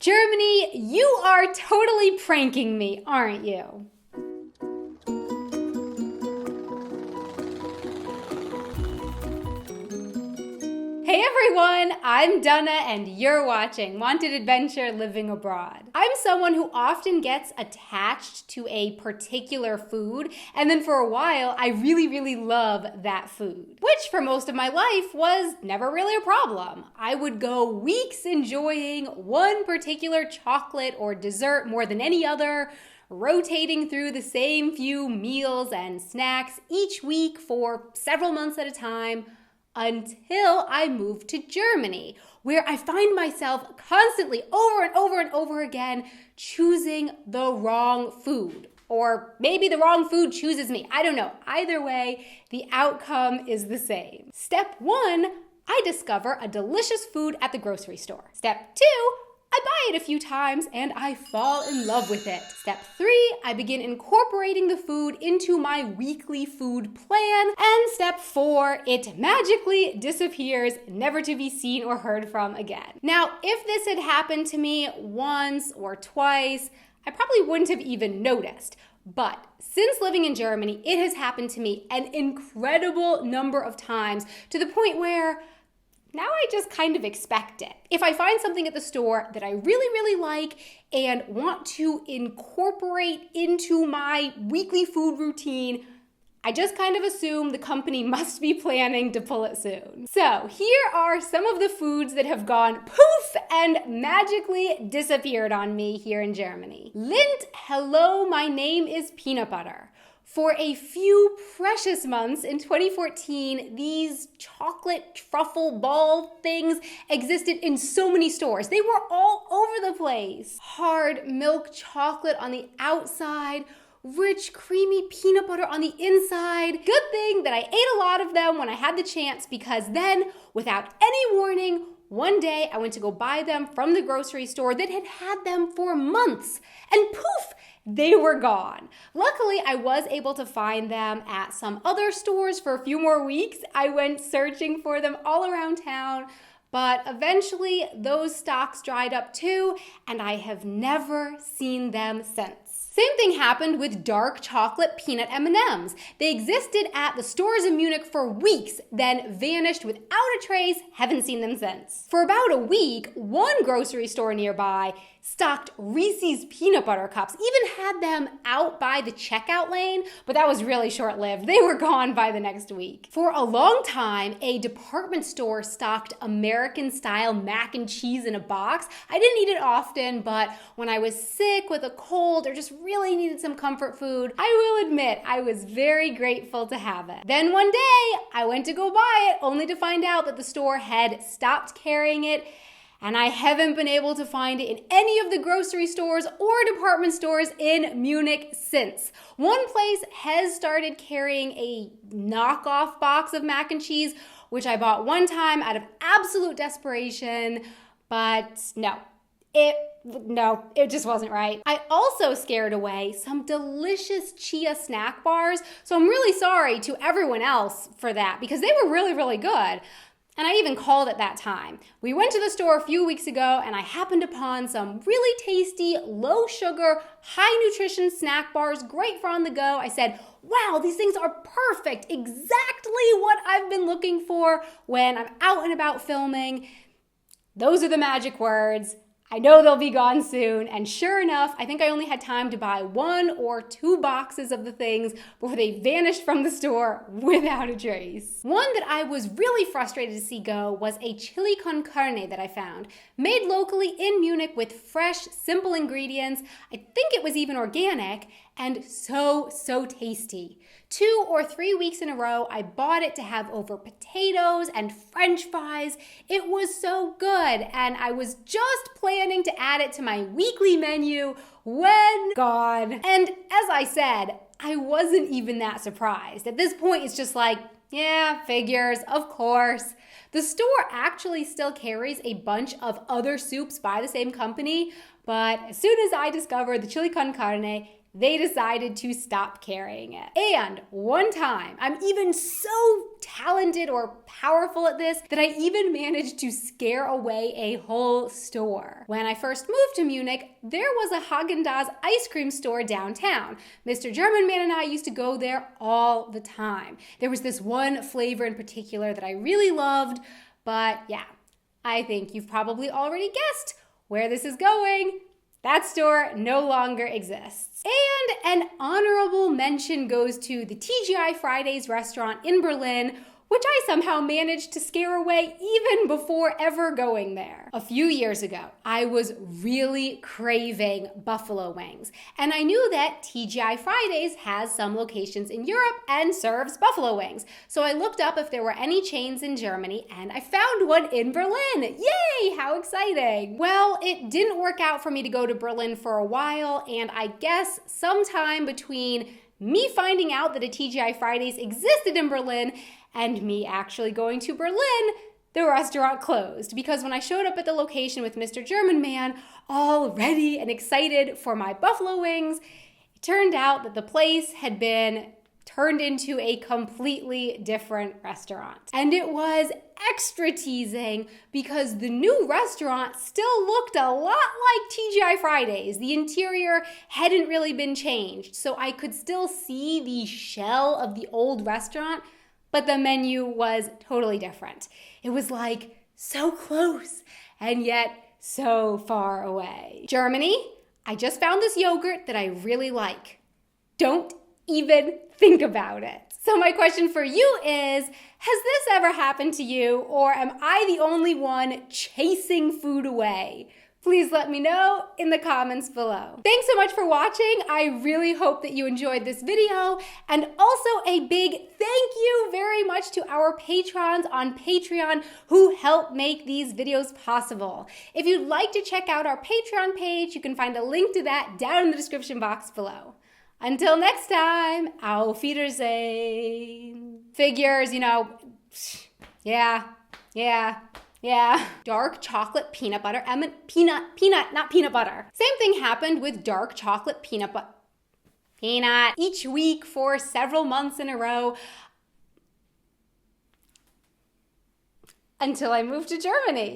Germany, you are totally pranking me, aren't you? Hey everyone, I'm Donna and you're watching Wanted Adventure Living Abroad. I'm someone who often gets attached to a particular food, and then for a while I really love that food, which for most of my life was never really a problem. I would go weeks enjoying one particular chocolate or dessert more than any other, rotating through the same few meals and snacks each week for several months at a time, until I moved to Germany, where I find myself constantly over and over again choosing the wrong food. Or maybe the wrong food chooses me. I don't know. Either way, the outcome is the same. Step 1, I discover a delicious food at the grocery store. Step 2, I buy it a few times and I fall in love with it. Step 3, I begin incorporating the food into my weekly food plan. And step 4, it magically disappears, never to be seen or heard from again. Now, if this had happened to me once or twice, I probably wouldn't have even noticed. But since living in Germany, it has happened to me an incredible number of times, to the point where now I just kind of expect it. If I find something at the store that I really like and want to incorporate into my weekly food routine, I just kind of assume the company must be planning to pull it soon. So here are some of the foods that have gone poof and magically disappeared on me here in Germany. Lindt, hello, my name is peanut butter. For a few precious months in 2014, these chocolate truffle ball things existed in so many stores. They were all over the place. Hard milk chocolate on the outside, rich, creamy peanut butter on the inside. Good thing that I ate a lot of them when I had the chance, because then, without any warning, one day I went to go buy them from the grocery store that had had them for months, and poof, they were gone. Luckily, I was able to find them at some other stores for a few more weeks. I went searching for them all around town, but eventually those stocks dried up too, and I have never seen them since. Same thing happened with dark chocolate peanut M&Ms. They existed at the stores in Munich for weeks, then vanished without a trace, haven't seen them since. For about a week, one grocery store nearby stocked Reese's peanut butter cups, even had them out by the checkout lane, but that was really short-lived. They were gone by the next week. For a long time, a department store stocked American-style mac and cheese in a box. I didn't eat it often, but when I was sick with a cold or just really needed some comfort food, I will admit I was very grateful to have it. Then one day, I went to go buy it, only to find out that the store had stopped carrying it, and I haven't been able to find it in any of the grocery stores or department stores in Munich since. One place has started carrying a knockoff box of mac and cheese, which I bought one time out of absolute desperation, but no, it just wasn't right. I also scared away some delicious chia snack bars, so I'm really sorry to everyone else for that, because they were really good. And I even called at that time. We went to the store a few weeks ago and I happened upon some really tasty, low sugar, high nutrition snack bars, great for on the go. I said, wow, these things are perfect, exactly what I've been looking for when I'm out and about filming. Those are the magic words. I know they'll be gone soon, and sure enough, I think I only had time to buy 1 or 2 boxes of the things before they vanished from the store without a trace. One that I was really frustrated to see go was a chili con carne that I found, made locally in Munich with fresh, simple ingredients. I think it was even organic, and so tasty. 2 or 3 weeks in a row, I bought it to have over potatoes and French fries. It was so good, and I was just planning to add it to my weekly menu when gone. And as I said, I wasn't even that surprised. At this point, it's just like, yeah, figures, of course. The store actually still carries a bunch of other soups by the same company, but as soon as I discovered the chili con carne, they decided to stop carrying it. And one time, I'm even so talented or powerful at this that I even managed to scare away a whole store. When I first moved to Munich, there was a Haagen-Dazs ice cream store downtown. Mr. German Man and I used to go there all the time. There was this one flavor in particular that I really loved, but yeah, I think you've probably already guessed where this is going. That store no longer exists. And an honorable mention goes to the TGI Fridays restaurant in Berlin, which I somehow managed to scare away even before ever going there. A few years ago, I was really craving buffalo wings, and I knew that TGI Fridays has some locations in Europe and serves buffalo wings. So I looked up if there were any chains in Germany, and I found one in Berlin. Yay, how exciting. Well, it didn't work out for me to go to Berlin for a while, and I guess sometime between me finding out that a TGI Fridays existed in Berlin and me actually going to Berlin, the restaurant closed. Because when I showed up at the location with Mr. German Man, all ready and excited for my buffalo wings, it turned out that the place had been turned into a completely different restaurant. And it was extra teasing because the new restaurant still looked a lot like TGI Fridays. The interior hadn't really been changed, so I could still see the shell of the old restaurant, but the menu was totally different. It was like so close and yet so far away. Germany, I just found this yogurt that I really like. Don't even think about it. So my question for you is, has this ever happened to you, or am I the only one chasing food away? Please let me know in the comments below. Thanks so much for watching. I really hope that you enjoyed this video. And also a big thank you very much to our patrons on Patreon who help make these videos possible. If you'd like to check out our Patreon page, you can find a link to that down in the description box below. Until next time, auf Wiedersehen. Figures, yeah. Dark chocolate peanut butter, peanut, not peanut butter. Same thing happened with dark chocolate peanut butter. Peanut. Each week for several months in a row until I moved to Germany.